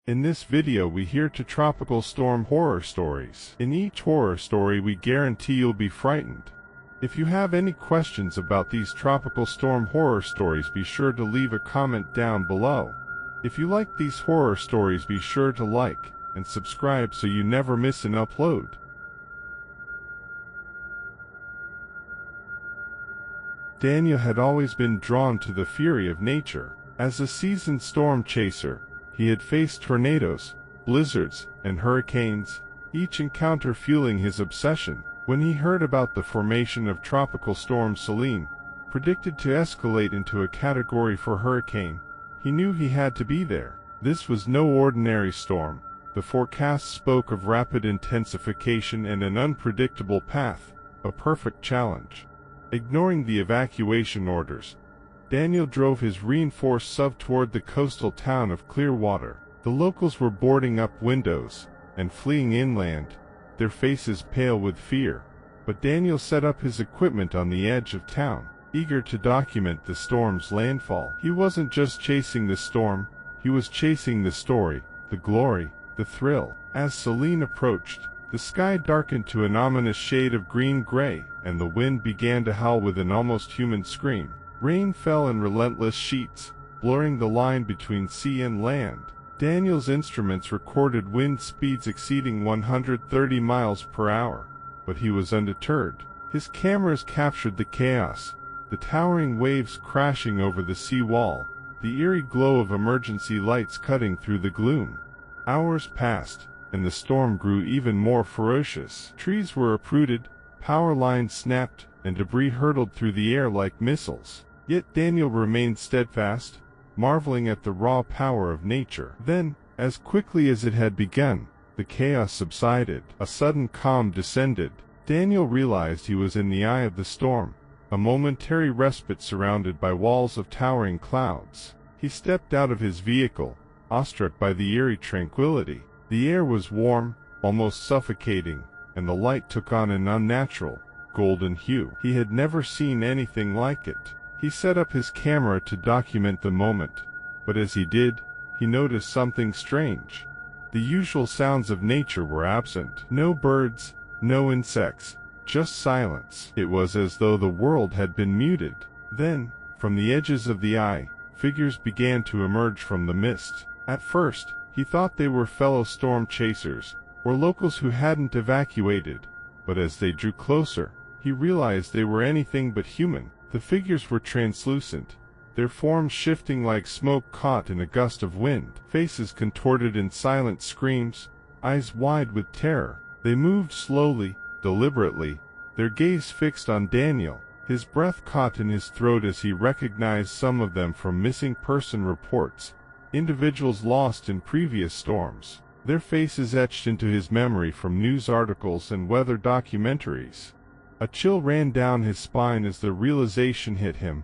In this video we hear to tropical storm horror stories. In each horror story we guarantee you'll be frightened. If you have any questions about these tropical storm horror stories, be sure to leave a comment down below. If you like these horror stories, be sure to like and subscribe so you never miss an upload. Daniel had always been drawn to the fury of nature. As a seasoned storm chaser, he had faced tornadoes, blizzards, and hurricanes, each encounter fueling his obsession. When he heard about the formation of Tropical Storm Selene, predicted to escalate into a Category 4 hurricane, he knew he had to be there. This was no ordinary storm. The forecast spoke of rapid intensification and an unpredictable path, a perfect challenge. Ignoring the evacuation orders, Daniel drove his reinforced SUV toward the coastal town of Clearwater. The locals were boarding up windows and fleeing inland, their faces pale with fear. But Daniel set up his equipment on the edge of town, eager to document the storm's landfall. He wasn't just chasing the storm, he was chasing the story, the glory, the thrill. As Selene approached, the sky darkened to an ominous shade of green-gray, and the wind began to howl with an almost human scream. Rain fell in relentless sheets, blurring the line between sea and land. Daniel's instruments recorded wind speeds exceeding 130 miles per hour, but he was undeterred. His cameras captured the chaos, the towering waves crashing over the sea wall, the eerie glow of emergency lights cutting through the gloom. Hours passed, and the storm grew even more ferocious. Trees were uprooted, power lines snapped, and debris hurtled through the air like missiles. Yet Daniel remained steadfast, marveling at the raw power of nature. Then, as quickly as it had begun, the chaos subsided. A sudden calm descended. Daniel realized he was in the eye of the storm, a momentary respite surrounded by walls of towering clouds. He stepped out of his vehicle, awestruck by the eerie tranquility. The air was warm, almost suffocating, and the light took on an unnatural, golden hue. He had never seen anything like it. He set up his camera to document the moment, but as he did, he noticed something strange. The usual sounds of nature were absent. No birds, no insects, just silence. It was as though the world had been muted. Then, from the edges of the eye, figures began to emerge from the mist. At first, he thought they were fellow storm chasers, or locals who hadn't evacuated, but as they drew closer, he realized they were anything but human. The figures were translucent, their forms shifting like smoke caught in a gust of wind, faces contorted in silent screams, eyes wide with terror. They moved slowly, deliberately, their gaze fixed on Daniel. His breath caught in his throat as he recognized some of them from missing person reports, individuals lost in previous storms. Their faces etched into his memory from news articles and weather documentaries. A chill ran down his spine as the realization hit him.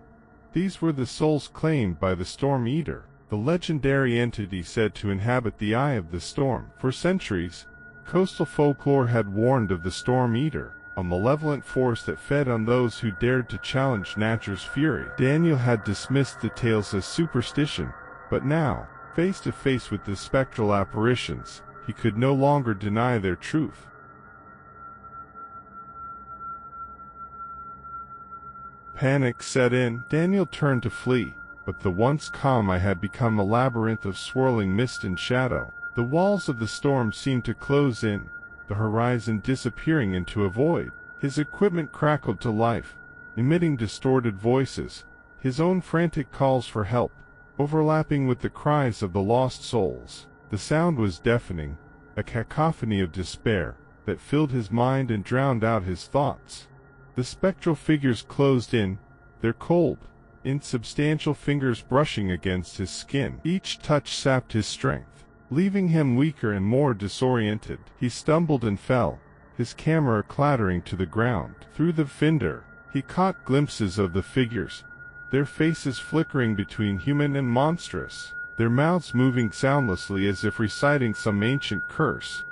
These were the souls claimed by the Storm Eater, the legendary entity said to inhabit the eye of the storm. For centuries, coastal folklore had warned of the Storm Eater, a malevolent force that fed on those who dared to challenge nature's fury. Daniel had dismissed the tales as superstition, but now, face to face with the spectral apparitions, he could no longer deny their truth. Panic set in. Daniel turned to flee, but the once calm eye had become a labyrinth of swirling mist and shadow. The walls of the storm seemed to close in, the horizon disappearing into a void. His equipment crackled to life, emitting distorted voices, his own frantic calls for help, overlapping with the cries of the lost souls. The sound was deafening, a cacophony of despair that filled his mind and drowned out his thoughts. The spectral figures closed in, their cold, insubstantial fingers brushing against his skin. Each touch sapped his strength, leaving him weaker and more disoriented. He stumbled and fell, his camera clattering to the ground. Through the fender, he caught glimpses of the figures, their faces flickering between human and monstrous, their mouths moving soundlessly as if reciting some ancient curse.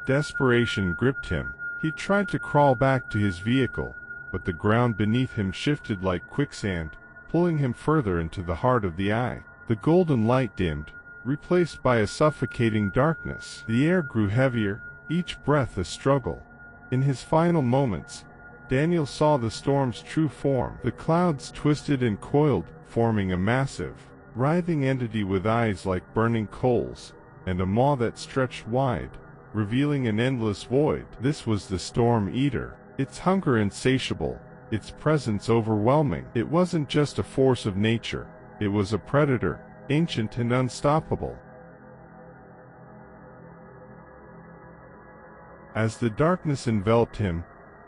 Desperation gripped him. He tried to crawl back to his vehicle, but the ground beneath him shifted like quicksand, pulling him further into the heart of the eye. The golden light dimmed, replaced by a suffocating darkness. The air grew heavier, each breath a struggle. In his final moments, Daniel saw the storm's true form. The clouds twisted and coiled, forming a massive, writhing entity with eyes like burning coals, and a maw that stretched wide, revealing an endless void. This was the Storm Eater, its hunger insatiable, its presence overwhelming. It wasn't just a force of nature, it was a predator, ancient and unstoppable. As the darkness enveloped him,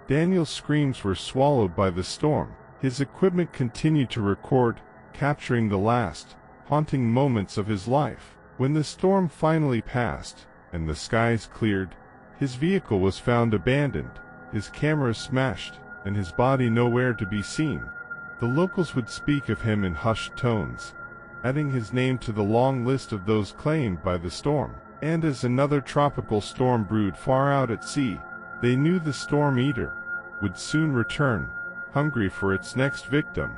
Daniel's screams were swallowed by the storm. His equipment continued to record, capturing the last, haunting moments of his life. When the storm finally passed, and the skies cleared, his vehicle was found abandoned, his cameras smashed, and his body nowhere to be seen. The locals would speak of him in hushed tones, adding his name to the long list of those claimed by the storm. And as another tropical storm brewed far out at sea, they knew the Storm Eater would soon return, hungry for its next victim.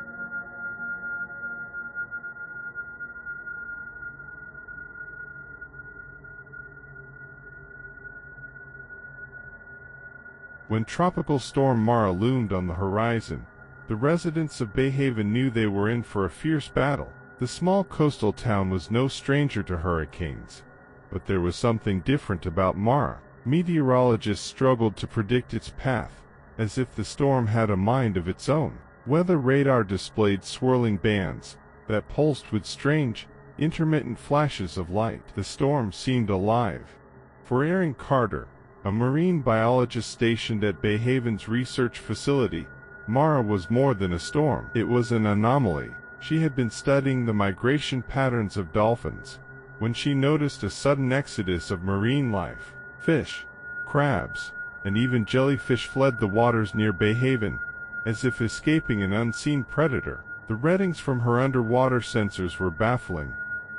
When Tropical Storm Mara loomed on the horizon, the residents of Bayhaven knew they were in for a fierce battle. The small coastal town was no stranger to hurricanes, but there was something different about Mara. Meteorologists struggled to predict its path, as if the storm had a mind of its own. Weather radar displayed swirling bands that pulsed with strange, intermittent flashes of light. The storm seemed alive. For Erin Carter, a marine biologist stationed at Bayhaven's research facility, Mara was more than a storm. It was an anomaly. She had been studying the migration patterns of dolphins when she noticed a sudden exodus of marine life. Fish, crabs, and even jellyfish fled the waters near Bayhaven, as if escaping an unseen predator. The readings from her underwater sensors were baffling,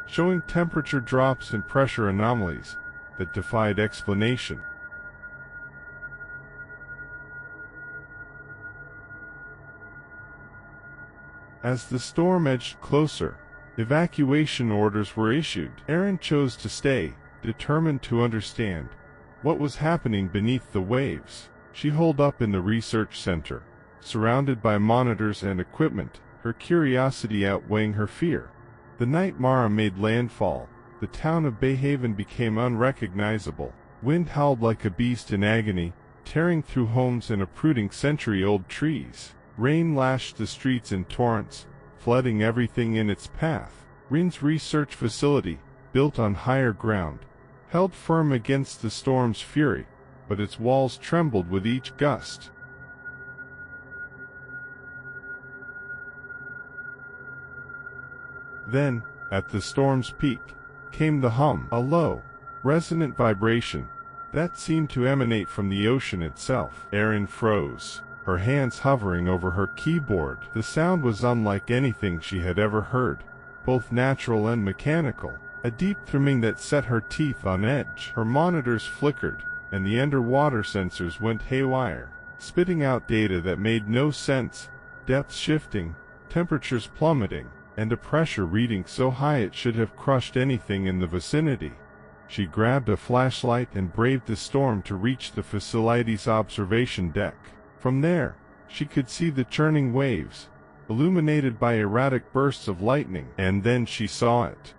showing temperature drops and pressure anomalies that defied explanation. As the storm edged closer, evacuation orders were issued. Erin chose to stay, determined to understand what was happening beneath the waves. She holed up in the research center, surrounded by monitors and equipment, her curiosity outweighing her fear. The night Mara made landfall, the town of Bayhaven became unrecognizable. Wind howled like a beast in agony, tearing through homes and uprooting century-old trees. Rain lashed the streets in torrents, flooding everything in its path. RIN's research facility, built on higher ground, held firm against the storm's fury, but its walls trembled with each gust. Then, at the storm's peak, came the hum, a low, resonant vibration that seemed to emanate from the ocean itself. Erin froze, her hands hovering over her keyboard. The sound was unlike anything she had ever heard, both natural and mechanical. A deep thrumming that set her teeth on edge. Her monitors flickered, and the underwater sensors went haywire, spitting out data that made no sense, depths shifting, temperatures plummeting, and a pressure reading so high it should have crushed anything in the vicinity. She grabbed a flashlight and braved the storm to reach the facility's observation deck. From there, she could see the churning waves, illuminated by erratic bursts of lightning, and then she saw it.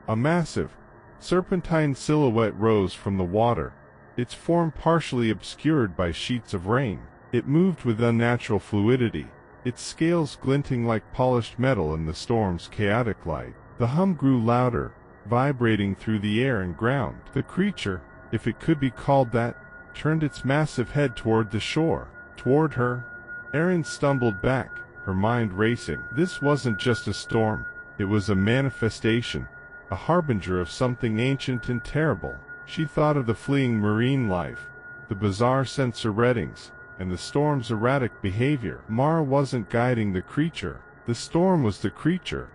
A massive, serpentine silhouette rose from the water, its form partially obscured by sheets of rain. It moved with unnatural fluidity, its scales glinting like polished metal in the storm's chaotic light. The hum grew louder, vibrating through the air and ground. The creature, if it could be called that, turned its massive head toward the shore. Toward her. Erin stumbled back, her mind racing. This wasn't just a storm, it was a manifestation, a harbinger of something ancient and terrible. She thought of the fleeing marine life, the bizarre sensor readings, and the storm's erratic behavior. Mara wasn't guiding the creature, the storm was the creature.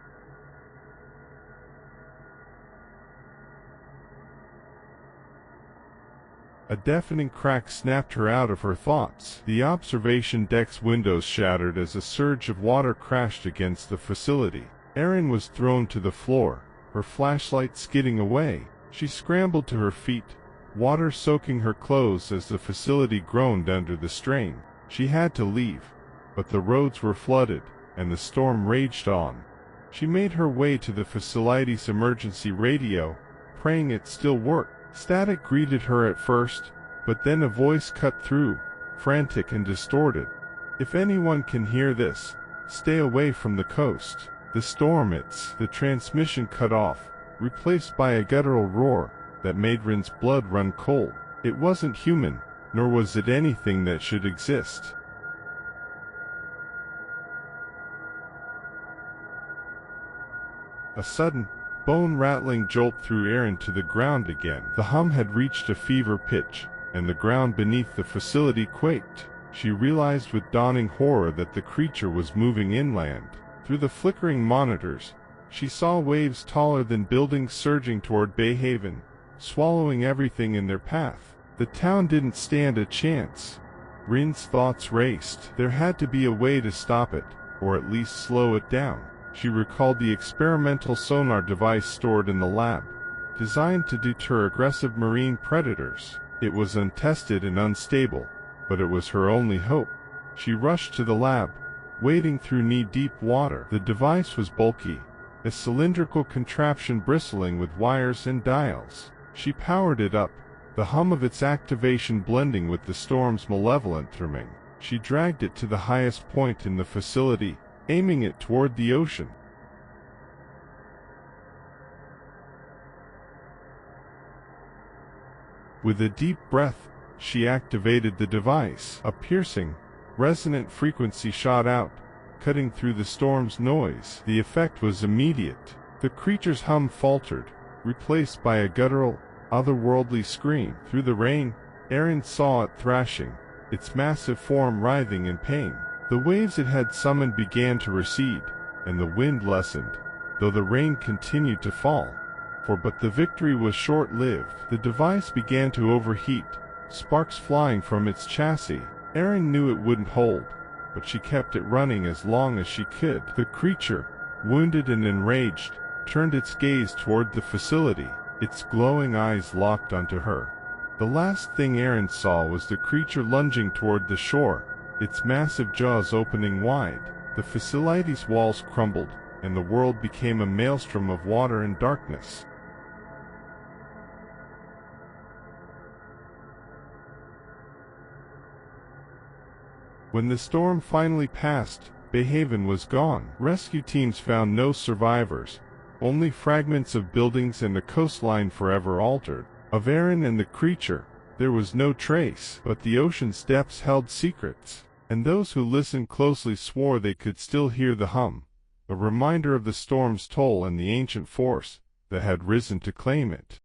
A deafening crack snapped her out of her thoughts. The observation deck's windows shattered as a surge of water crashed against the facility. Erin was thrown to the floor, her flashlight skidding away. She scrambled to her feet, water soaking her clothes as the facility groaned under the strain. She had to leave, but the roads were flooded, and the storm raged on. She made her way to the facility's emergency radio, praying it still worked. Static greeted her at first, but then a voice cut through, frantic and distorted. "If anyone can hear this, stay away from the coast. The storm the transmission cut off, replaced by a guttural roar that made Rin's blood run cold. It wasn't human, nor was it anything that should exist. A sudden, bone-rattling jolt threw Erin to the ground again. The hum had reached a fever pitch, and the ground beneath the facility quaked. She realized with dawning horror that the creature was moving inland. Through the flickering monitors, she saw waves taller than buildings surging toward Bay Haven, swallowing everything in their path. The town didn't stand a chance. Rin's thoughts raced. There had to be a way to stop it, or at least slow it down. She recalled the experimental sonar device stored in the lab, designed to deter aggressive marine predators. It was untested and unstable, but it was her only hope. She rushed to the lab, wading through knee-deep water. The device was bulky, a cylindrical contraption bristling with wires and dials. She powered it up, the hum of its activation blending with the storm's malevolent thrumming. She dragged it to the highest point in the facility, aiming it toward the ocean. With a deep breath, she activated the device. A piercing, resonant frequency shot out, cutting through the storm's noise. The effect was immediate. The creature's hum faltered, replaced by a guttural, otherworldly scream. Through the rain, Erin saw it thrashing, its massive form writhing in pain. The waves it had summoned began to recede, and the wind lessened, though the rain continued to fall. But the victory was short-lived. The device began to overheat, sparks flying from its chassis. Erin knew it wouldn't hold, but she kept it running as long as she could. The creature, wounded and enraged, turned its gaze toward the facility, its glowing eyes locked onto her. The last thing Erin saw was the creature lunging toward the shore, its massive jaws opening wide. The facility's walls crumbled, and the world became a maelstrom of water and darkness. When the storm finally passed, Bay Haven was gone. Rescue teams found no survivors, only fragments of buildings and a coastline forever altered. Of Erin and the creature, there was no trace, but the ocean's depths held secrets, and those who listened closely swore they could still hear the hum, a reminder of the storm's toll and the ancient force that had risen to claim it.